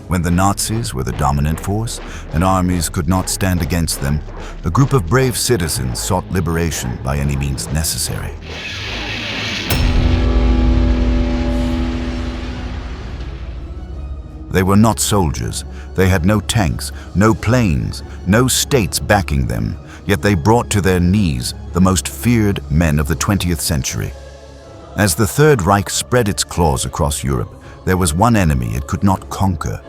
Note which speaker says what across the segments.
Speaker 1: When the Nazis were the dominant force and armies could not stand against them, a group of brave citizens sought liberation by any means necessary. They were not soldiers. They had no tanks, no planes, no states backing them, yet they brought to their knees the most feared men of the 20th century. As the Third Reich spread its claws across Europe, there was one enemy it could not conquer.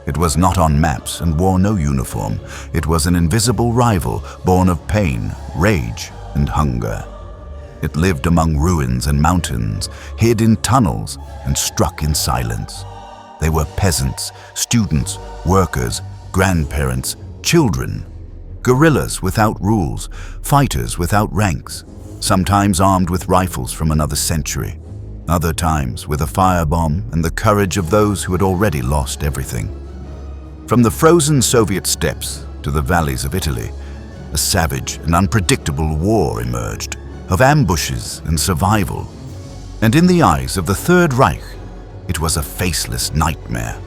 Speaker 1: It was not on maps and wore no uniform. It was an invisible rival born of pain, rage, and hunger. It lived among ruins and mountains, hid in tunnels, and struck in silence. They were peasants, students, workers, grandparents, children, guerrillas without rules, fighters without ranks, sometimes armed with rifles from another century, other times with a firebomb and the courage of those who had already lost everything. From the frozen Soviet steppes to the valleys of Italy, a savage and unpredictable war emerged, of ambushes and survival. And in the eyes of the Third Reich, it was a faceless nightmare.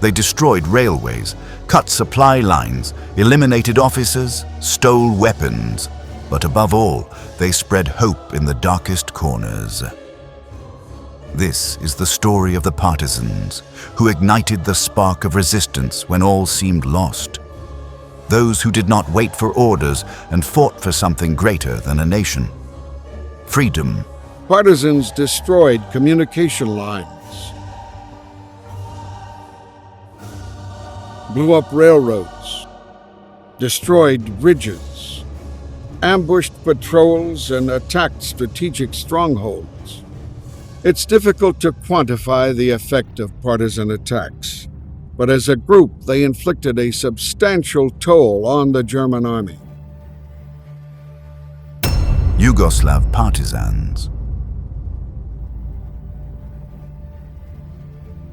Speaker 1: They destroyed railways, cut supply lines, eliminated officers, stole weapons, but above all, they spread hope in the darkest corners. This is the story of the Partisans, who ignited the spark of resistance when all seemed lost. Those who did not wait for orders and fought for something greater than a nation. Freedom.
Speaker 2: Partisans destroyed communication lines, blew up railroads, destroyed bridges, ambushed patrols, and attacked strategic strongholds. It's difficult to quantify the effect of partisan attacks, but as a group, they inflicted a substantial toll on the German army.
Speaker 1: Yugoslav Partisans.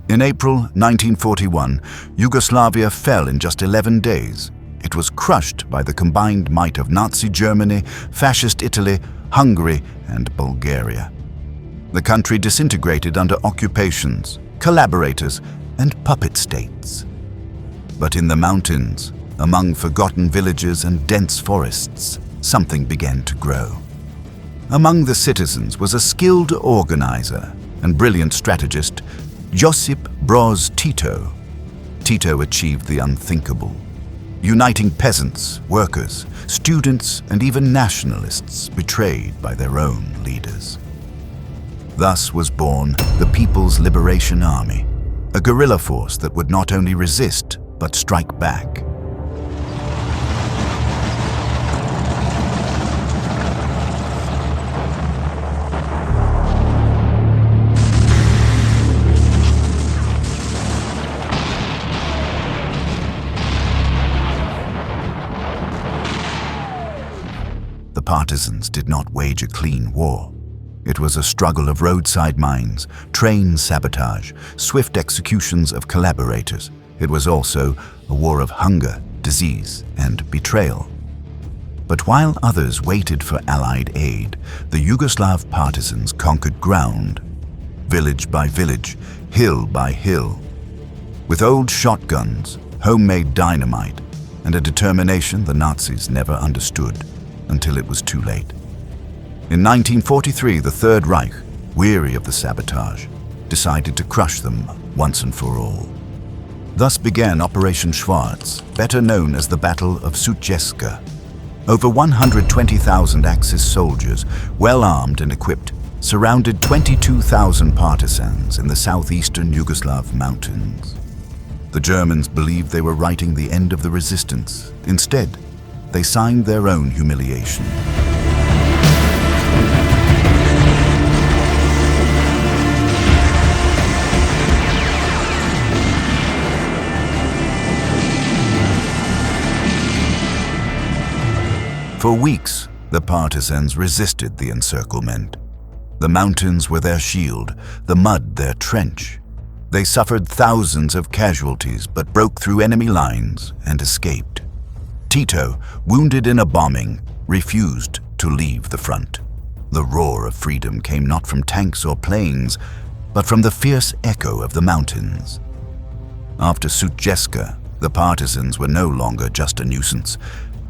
Speaker 1: In April 1941, Yugoslavia fell in just 11 days. It was crushed by the combined might of Nazi Germany, Fascist Italy, Hungary, and Bulgaria. The country disintegrated under occupations, collaborators, and puppet states. But in the mountains, among forgotten villages and dense forests, something began to grow. Among the citizens was a skilled organizer and brilliant strategist, Josip Broz Tito. Tito achieved the unthinkable, uniting peasants, workers, students, and even nationalists betrayed by their own leaders. Thus was born the People's Liberation Army, a guerrilla force that would not only resist, but strike back. The Partisans did not wage a clean war. It was a struggle of roadside mines, train sabotage, swift executions of collaborators. It was also a war of hunger, disease, and betrayal. But while others waited for Allied aid, the Yugoslav Partisans conquered ground, village by village, hill by hill. With old shotguns, homemade dynamite, and a determination the Nazis never understood until it was too late. In 1943, the Third Reich, weary of the sabotage, decided to crush them once and for all. Thus began Operation Schwarz, better known as the Battle of Sutjeska. Over 120,000 Axis soldiers, well armed and equipped, surrounded 22,000 partisans in the southeastern Yugoslav mountains. The Germans believed they were writing the end of the resistance. Instead, they signed their own humiliation. For weeks, the partisans resisted the encirclement. The mountains were their shield, the mud their trench. They suffered thousands of casualties but broke through enemy lines and escaped. Tito, wounded in a bombing, refused to leave the front. The roar of freedom came not from tanks or planes, but from the fierce echo of the mountains. After Sutjeska, the partisans were no longer just a nuisance.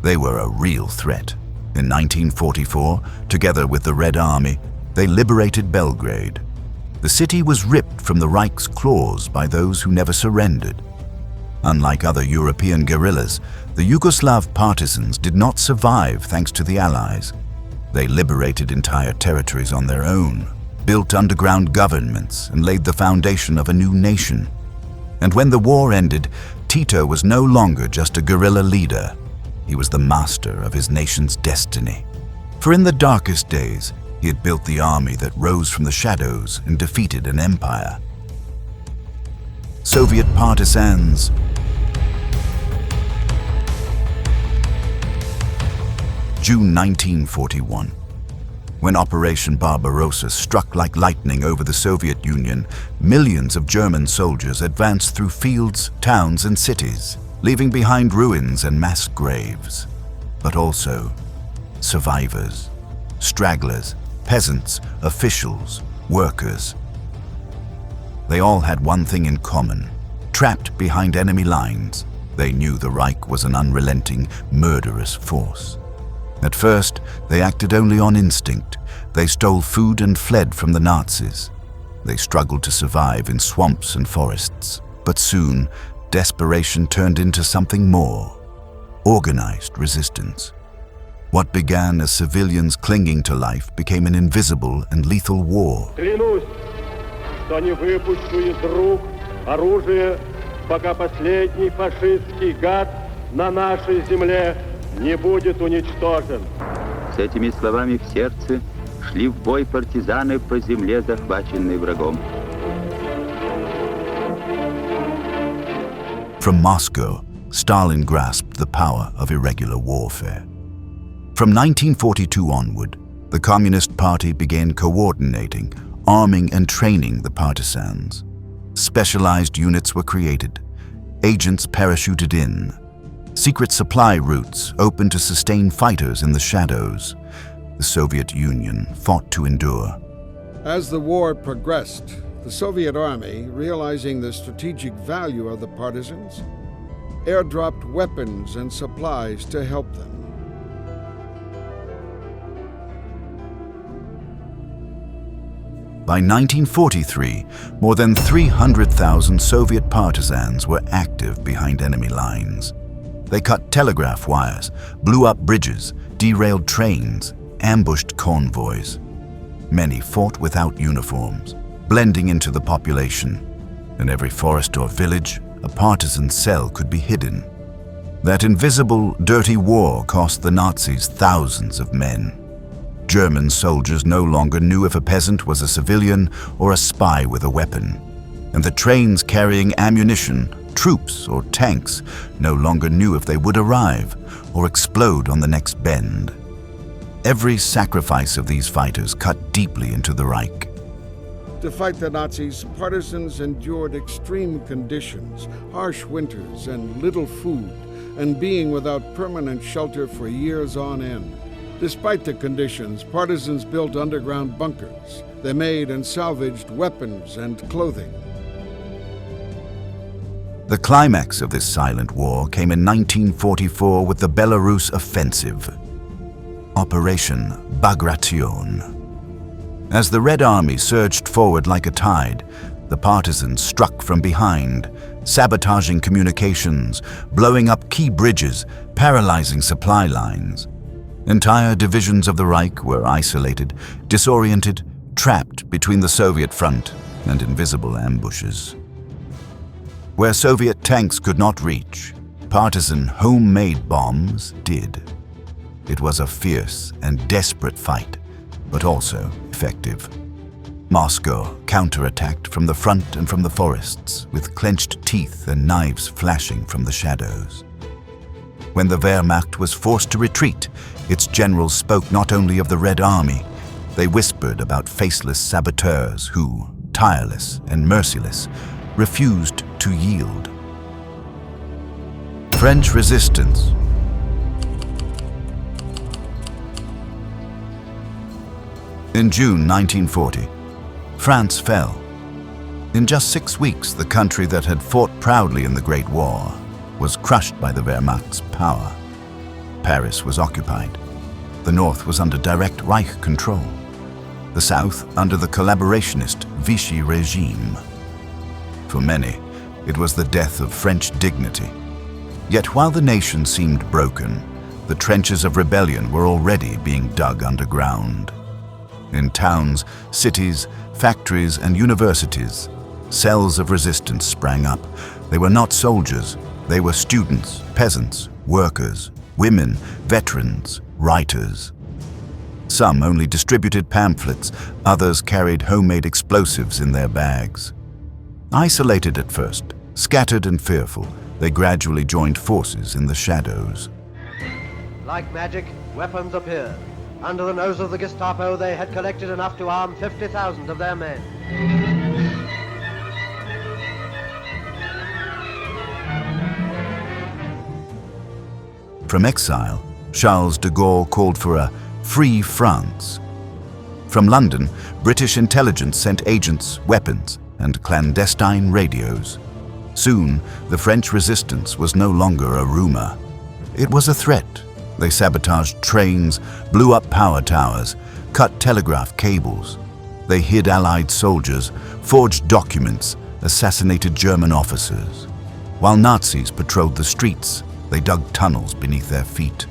Speaker 1: They were a real threat. In 1944, together with the Red Army, they liberated Belgrade. The city was ripped from the Reich's claws by those who never surrendered. Unlike other European guerrillas, the Yugoslav partisans did not survive thanks to the Allies. They liberated entire territories on their own, built underground governments, and laid the foundation of a new nation. And when the war ended, Tito was no longer just a guerrilla leader. He was the master of his nation's destiny. For in the darkest days, he had built the army that rose from the shadows and defeated an empire. Soviet partisans. June 1941. When Operation Barbarossa struck like lightning over the Soviet Union, millions of German soldiers advanced through fields, towns, and cities, leaving behind ruins and mass graves, but also survivors, stragglers, peasants, officials, workers. They all had one thing in common: trapped behind enemy lines, they knew the Reich was an unrelenting, murderous force. At first, they acted only on instinct. They stole food and fled from the Nazis. They struggled to survive in swamps and forests. But soon, desperation turned into something more: organized resistance. What began as civilians clinging to life became an invisible and lethal war.
Speaker 3: Клянусь, что не выпущу из рук оружие, пока последний фашистский гад на нашей земле не будет уничтожен.
Speaker 4: С этими словами в сердце шли в бой партизаны по земле, захваченной врагом.
Speaker 1: From Moscow, Stalin grasped the power of irregular warfare. From 1942 onward, the Communist Party began coordinating, arming and training the partisans. Specialized units were created. Agents parachuted in. Secret supply routes opened to sustain fighters in the shadows. The Soviet Union fought to endure.
Speaker 2: As the war progressed, the Soviet Army, realizing the strategic value of the partisans, airdropped weapons and supplies to help them.
Speaker 1: By 1943, more than 300,000 Soviet partisans were active behind enemy lines. They cut telegraph wires, blew up bridges, derailed trains, ambushed convoys. Many fought without uniforms, blending into the population. In every forest or village, a partisan cell could be hidden. That invisible, dirty war cost the Nazis thousands of men. German soldiers no longer knew if a peasant was a civilian or a spy with a weapon. And the trains carrying ammunition, troops or tanks no longer knew if they would arrive or explode on the next bend. Every sacrifice of these fighters cut deeply into the Reich.
Speaker 2: To fight the Nazis, partisans endured extreme conditions, harsh winters and little food, and being without permanent shelter for years on end. Despite the conditions, partisans built underground bunkers. They made and salvaged weapons and clothing.
Speaker 1: The climax of this silent war came in 1944 with the Belarus offensive, Operation Bagration. As the Red Army surged forward like a tide, the partisans struck from behind, sabotaging communications, blowing up key bridges, paralyzing supply lines. Entire divisions of the Reich were isolated, disoriented, trapped between the Soviet front and invisible ambushes. Where Soviet tanks could not reach, partisan homemade bombs did. It was a fierce and desperate fight, but also effective. Moscow counterattacked from the front and from the forests, with clenched teeth and knives flashing from the shadows. When the Wehrmacht was forced to retreat, its generals spoke not only of the Red Army, they whispered about faceless saboteurs who, tireless and merciless, refused to yield. French resistance. In June 1940, France fell. In just 6 weeks, the country that had fought proudly in the Great War was crushed by the Wehrmacht's power. Paris was occupied. The north was under direct Reich control. The south under the collaborationist Vichy regime. For many, it was the death of French dignity. Yet while the nation seemed broken, the trenches of rebellion were already being dug underground. In towns, cities, factories, and universities, cells of resistance sprang up. They were not soldiers. They were students, peasants, workers, women, veterans, writers. Some only distributed pamphlets, others carried homemade explosives in their bags. Isolated at first, scattered and fearful, they gradually joined forces in the shadows.
Speaker 5: Like magic, weapons appeared. Under the nose of the Gestapo, they had collected enough to arm 50,000 of their men.
Speaker 1: From exile, Charles de Gaulle called for a free France. From London, British intelligence sent agents, weapons, and clandestine radios. Soon, the French resistance was no longer a rumor. It was a threat. They sabotaged trains, blew up power towers, cut telegraph cables. They hid Allied soldiers, forged documents, assassinated German officers. While Nazis patrolled the streets, they dug tunnels beneath their feet.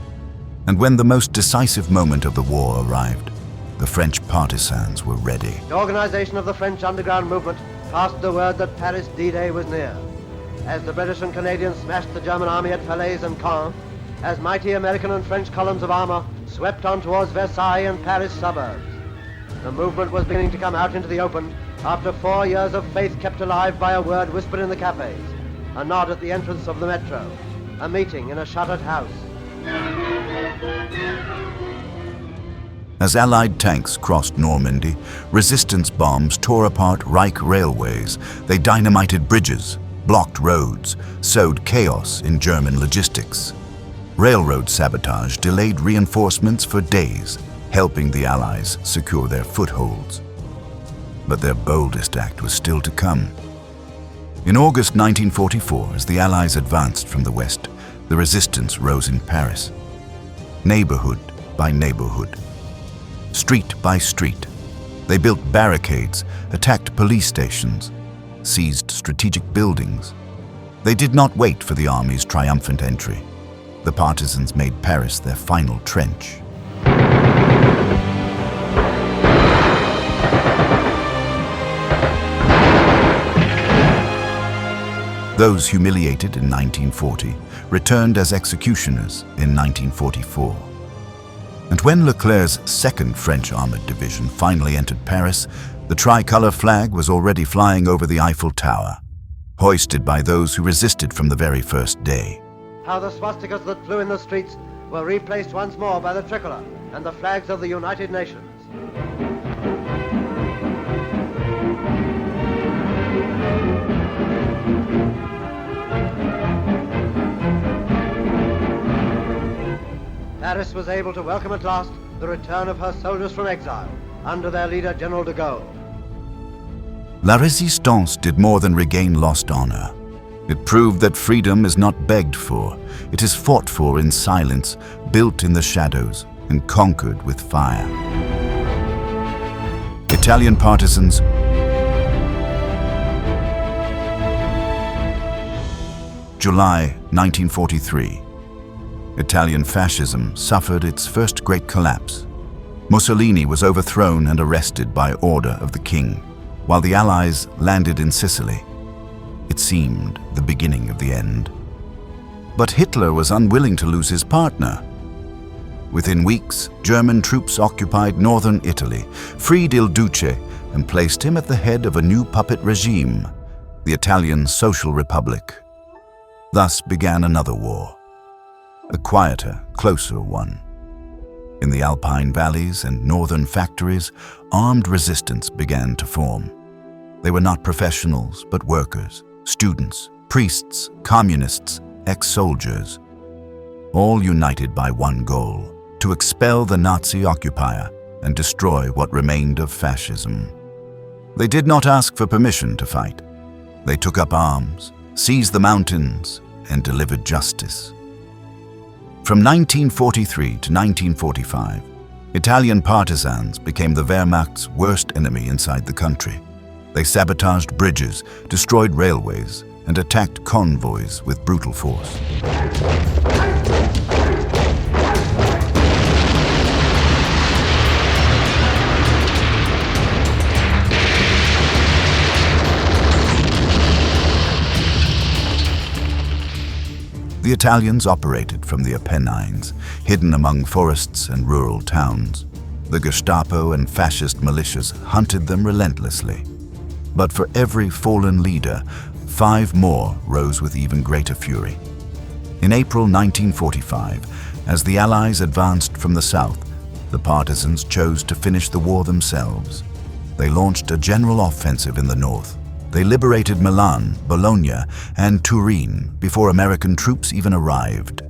Speaker 1: And when the most decisive moment of the war arrived, the French partisans were ready.
Speaker 5: The organization of the French underground movement passed the word that Paris D-Day was near. As the British and Canadians smashed the German army at Falaise and Caen, as mighty American and French columns of armor swept on towards Versailles and Paris suburbs. The movement was beginning to come out into the open after 4 years of faith kept alive by a word whispered in the cafes, a nod at the entrance of the metro, a meeting in a shuttered house.
Speaker 1: As Allied tanks crossed Normandy, resistance bombs tore apart Reich railways. They dynamited bridges, blocked roads, sowed chaos in German logistics. Railroad sabotage delayed reinforcements for days, helping the Allies secure their footholds. But their boldest act was still to come. In August 1944, as the Allies advanced from the west, the resistance rose in Paris. Neighborhood by neighborhood, street by street, they built barricades, attacked police stations, seized strategic buildings. They did not wait for the army's triumphant entry. The partisans made Paris their final trench. Those humiliated in 1940 returned as executioners in 1944. And when Leclerc's 2nd French Armored Division finally entered Paris, the tricolor flag was already flying over the Eiffel Tower, hoisted by those who resisted from the very first day.
Speaker 5: How the swastikas that flew in the streets were replaced once more by the tricolor and the flags of the United Nations. Paris was able to welcome at last the return of her soldiers from exile under their leader, General de Gaulle.
Speaker 1: La Résistance did more than regain lost honor. It proved that freedom is not begged for. It is fought for in silence, built in the shadows, and conquered with fire. Italian partisans, July 1943. Italian fascism suffered its first great collapse. Mussolini was overthrown and arrested by order of the king, while the Allies landed in Sicily. It seemed the beginning of the end. But Hitler was unwilling to lose his partner. Within weeks, German troops occupied northern Italy, freed Il Duce, and placed him at the head of a new puppet regime, the Italian Social Republic. Thus began another war, a quieter, closer one. In the Alpine valleys and northern factories, armed resistance began to form. They were not professionals, but workers, students, priests, communists, ex-soldiers, all united by one goal: to expel the Nazi occupier and destroy what remained of fascism. They did not ask for permission to fight. They took up arms, seized the mountains, and delivered justice. From 1943 to 1945, Italian partisans became the Wehrmacht's worst enemy inside the country. They sabotaged bridges, destroyed railways, and attacked convoys with brutal force. The Italians operated from the Apennines, hidden among forests and rural towns. The Gestapo and fascist militias hunted them relentlessly. But for every fallen leader, 5 more rose with even greater fury. In April 1945, as the Allies advanced from the south, the partisans chose to finish the war themselves. They launched a general offensive in the north. They liberated Milan, Bologna, and Turin before American troops even arrived.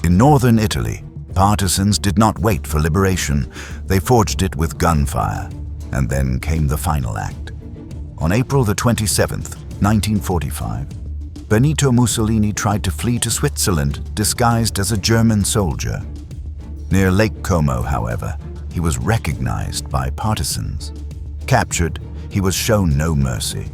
Speaker 1: In northern Italy, partisans did not wait for liberation. They forged it with gunfire. And then came the final act. On April the 27th, 1945, Benito Mussolini tried to flee to Switzerland disguised as a German soldier. Near Lake Como, however, he was recognized by partisans. Captured, he was shown no mercy.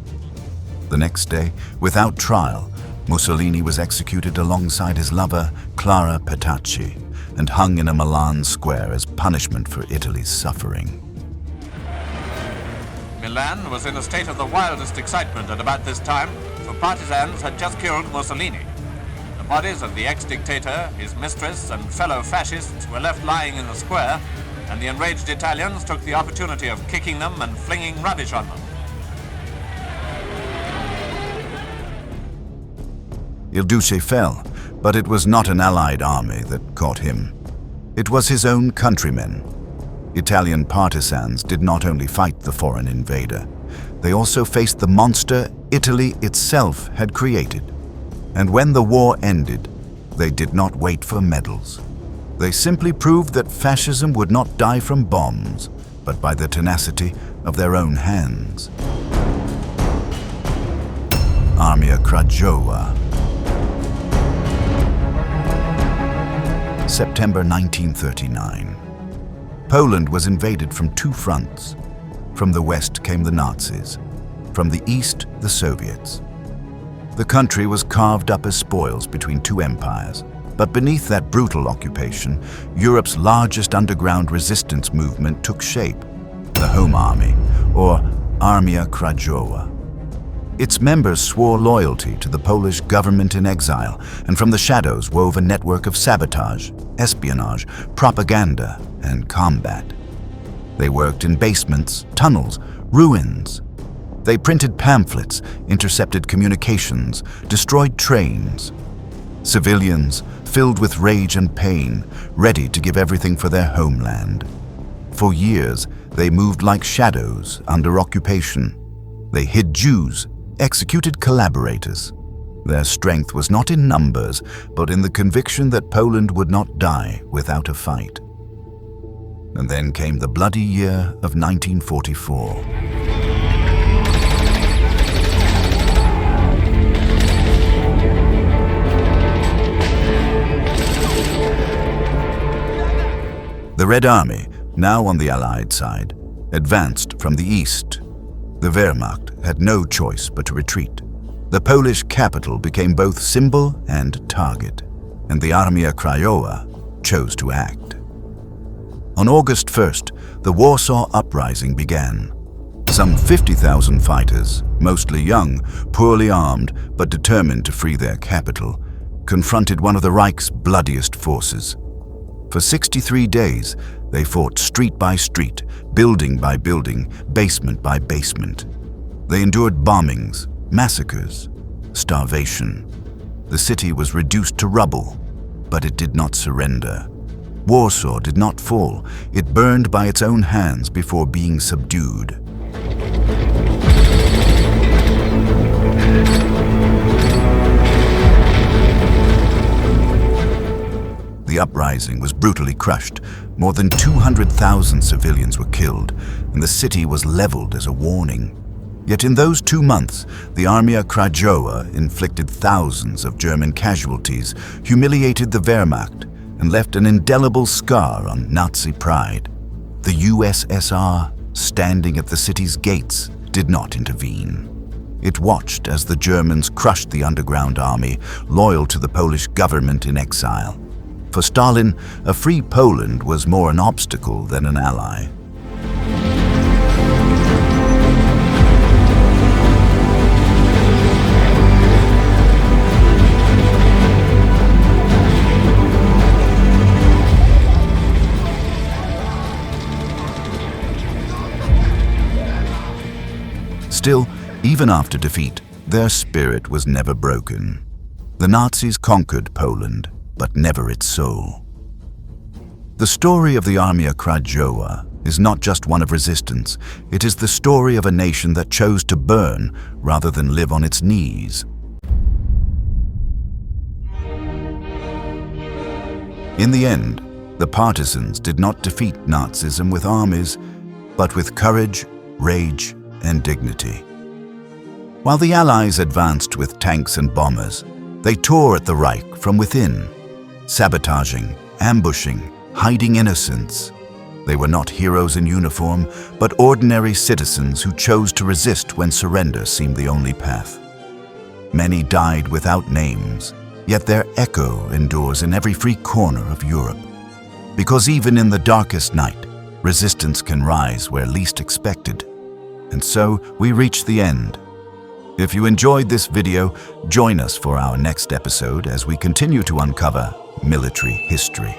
Speaker 1: The next day, without trial, Mussolini was executed alongside his lover, Clara Petacci, and hung in a Milan square as punishment for Italy's suffering.
Speaker 6: Milan was in a state of the wildest excitement at about this time, for partisans had just killed Mussolini. The bodies of the ex-dictator, his mistress, and fellow fascists were left lying in the square, and the enraged Italians took the opportunity of kicking them and flinging rubbish on them.
Speaker 1: Il Duce fell, but it was not an Allied army that caught him. It was his own countrymen. Italian partisans did not only fight the foreign invader, they also faced the monster Italy itself had created. And when the war ended, they did not wait for medals. They simply proved that fascism would not die from bombs, but by the tenacity of their own hands. Armia Krajowa. September 1939. Poland was invaded from 2 fronts. From the west came the Nazis. From the east, the Soviets. The country was carved up as spoils between 2 empires. But beneath that brutal occupation, Europe's largest underground resistance movement took shape. The Home Army, or Armia Krajowa. Its members swore loyalty to the Polish government in exile, and from the shadows wove a network of sabotage, espionage, propaganda, and combat. They worked in basements, tunnels, ruins. They printed pamphlets, intercepted communications, destroyed trains. Civilians, filled with rage and pain, ready to give everything for their homeland. For years, they moved like shadows under occupation. They hid Jews, executed collaborators. Their strength was not in numbers, but in the conviction that Poland would not die without a fight. And then came the bloody year of 1944. The Red Army, now on the Allied side, advanced from the east. The Wehrmacht had no choice but to retreat. The Polish capital became both symbol and target, and the Armia Krajowa chose to act. On August 1st, the Warsaw Uprising began. Some 50,000 fighters, mostly young, poorly armed, but determined to free their capital, confronted one of the Reich's bloodiest forces. For 63 days, they fought street by street, building by building, basement by basement. They endured bombings, massacres, starvation. The city was reduced to rubble, but it did not surrender. Warsaw did not fall. It burned by its own hands before being subdued. The uprising was brutally crushed. More than 200,000 civilians were killed, and the city was leveled as a warning. Yet in those 2 months, the Armia Krajowa inflicted thousands of German casualties, humiliated the Wehrmacht, and left an indelible scar on Nazi pride. The USSR, standing at the city's gates, did not intervene. It watched as the Germans crushed the underground army, loyal to the Polish government in exile. For Stalin, a free Poland was more an obstacle than an ally. Still, even after defeat, their spirit was never broken. The Nazis conquered Poland, but never its soul. The story of the Armia Krajowa is not just one of resistance, it is the story of a nation that chose to burn rather than live on its knees. In the end, the partisans did not defeat Nazism with armies, but with courage, rage, and dignity. While the Allies advanced with tanks and bombers, they tore at the Reich from within, sabotaging, ambushing, hiding innocents. They were not heroes in uniform, but ordinary citizens who chose to resist when surrender seemed the only path. Many died without names, yet their echo endures in every free corner of Europe. Because even in the darkest night, resistance can rise where least expected. And so we reach the end. If you enjoyed this video, join us for our next episode as we continue to uncover military history.